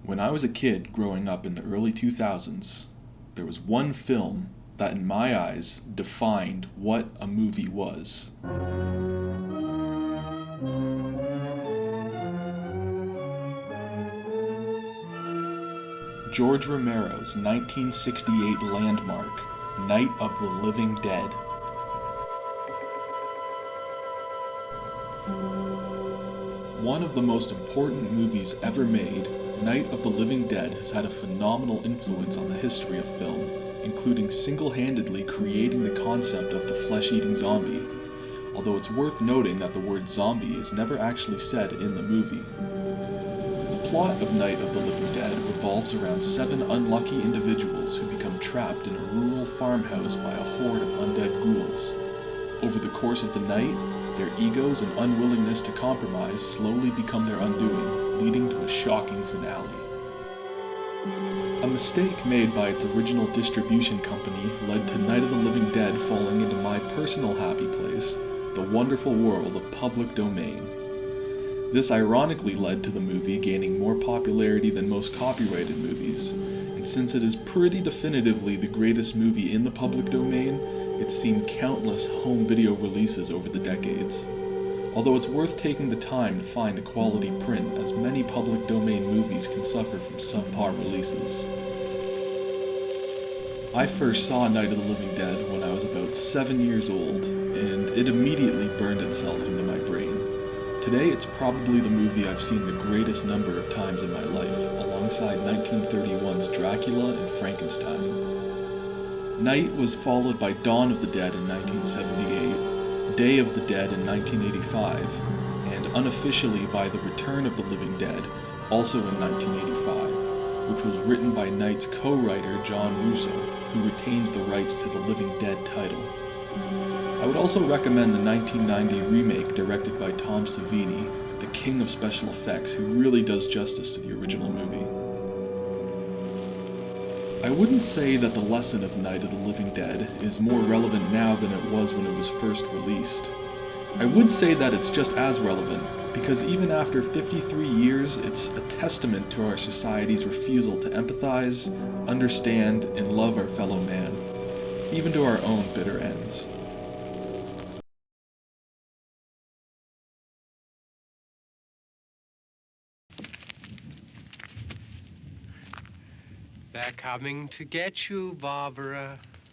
When I was a kid growing up in the early 2000s, there was one film that, in my eyes, defined what a movie was. George Romero's 1968 landmark, Night of the Living Dead. One of the most important movies ever made, Night of the Living Dead has had a phenomenal influence on the history of film, including single-handedly creating the concept of the flesh-eating zombie, although it's worth noting that the word zombie is never actually said in the movie. The plot of Night of the Living Dead revolves around 7 unlucky individuals who become trapped in a rural farmhouse by a horde of undead ghouls. Over the course of the night, their egos and unwillingness to compromise slowly become their undoing, leading to a shocking finale. A mistake made by its original distribution company led to Night of the Living Dead falling into my personal happy place, the wonderful world of public domain. This ironically led to the movie gaining more popularity than most copyrighted movies, and since it is pretty definitively the greatest movie in the public domain, it's seen countless home video releases over the decades. Although it's worth taking the time to find a quality print, as many public domain movies can suffer from subpar releases. I first saw Night of the Living Dead when I was about 7 years old, and it immediately burned itself into my brain. Today, it's probably the movie I've seen the greatest number of times in my life, alongside 1931's Dracula and Frankenstein. Night was followed by Dawn of the Dead in 1978, Day of the Dead in 1985, and unofficially by The Return of the Living Dead, also in 1985, which was written by Night's co-writer John Russo, who retains the rights to the Living Dead title. I would also recommend the 1990 remake directed by Tom Savini, the king of special effects, who really does justice to the original movie. I wouldn't say that the lesson of Night of the Living Dead is more relevant now than it was when it was first released. I would say that it's just as relevant, because even after 53 years, it's a testament to our society's refusal to empathize, understand, and love our fellow man, even to our own bitter ends. They're coming to get you, Barbara.